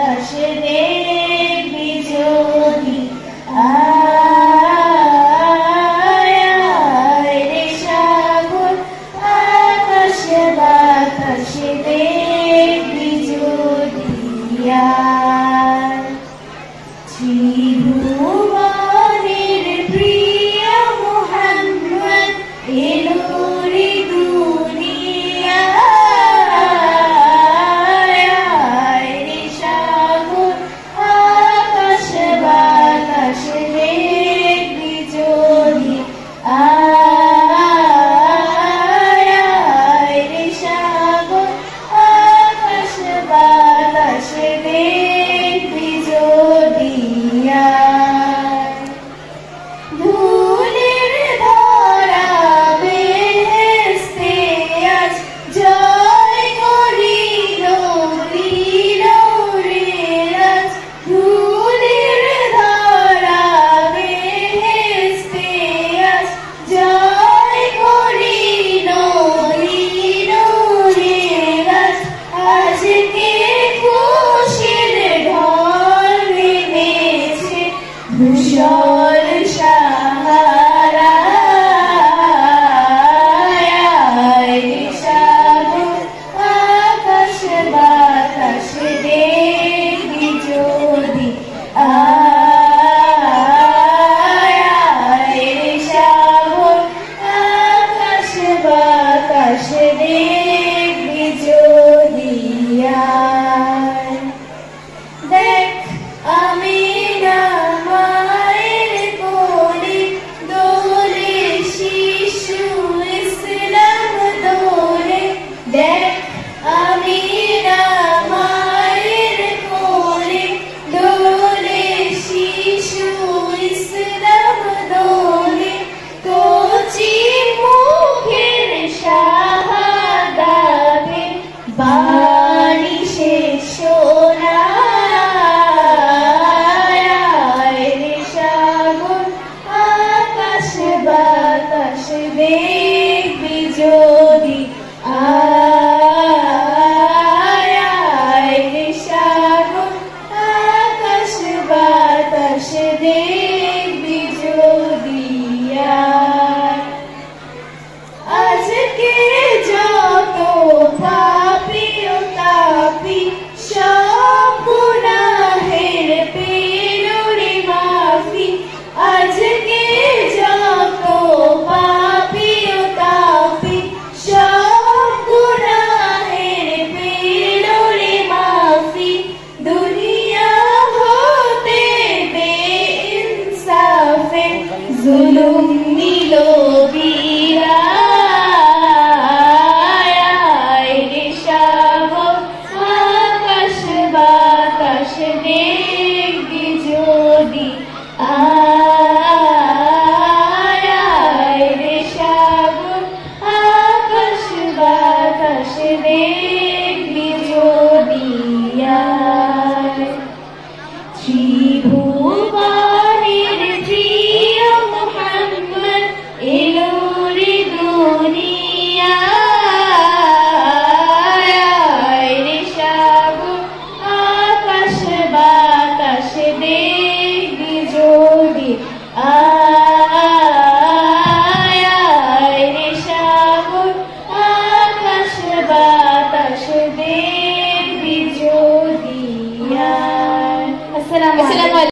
বাতাস দেখবি যদি রে সাগর আকাশ বাতাস দেখবি যদি ত্রিভুবনের প্রিয় মুহাম্মদ এলো রে দুনিয়ায় রে সাগর আকাশ বাতাস দেখবি যদি রে সাগর আকাশ বাতাস দেখবি যদি ধুলির ধরা বেহেশতে আজ জয় করিল রে আজ ধুলির ধরা বেহেশতে আজ জয় করিল রে আজ আজকে খুশির ঢল নেমেছে ধূসর সাহারা রে সাগর আকাশ বাতাস দেখবি যদি রে সাগর আকাশ বাতাস দেখবি যদি দেখ আমি মায়ের কোলে দোলে শিশু ইসলাম দোলে দেখ আমি মায়ের কোলে দোলে শিশু ইসলাম দোলে কচি মুখের শাহাদাতে বাণী শেষ শোনা রে সাগর আকাশ বাতাস দেখবি যদি রে সাগর আকাশ বাতাস দেখবি যদি আজকে যত পাপী ও তাপী সব গুনাহের পেল রে মাফি আজকে যত পাপী ও তাপী সব গুনাহের পেল রে মাফি দুনিয়া হতে বেইনসাফে জুলুম নিল রে সাগর আকাশ বাতাস দেখবি যদি রে সাগর আকাশ বাতাস দেখবি যদি ত্রিভুবনের প্রিয় মুহাম্মদ এলো রে দুনিয়ায় রে সাগর আকাশ বাতাস দেখবি যদি রে সাগর আকাশ বাতাস দেখবি যদি আসসালামু আলাইকুম।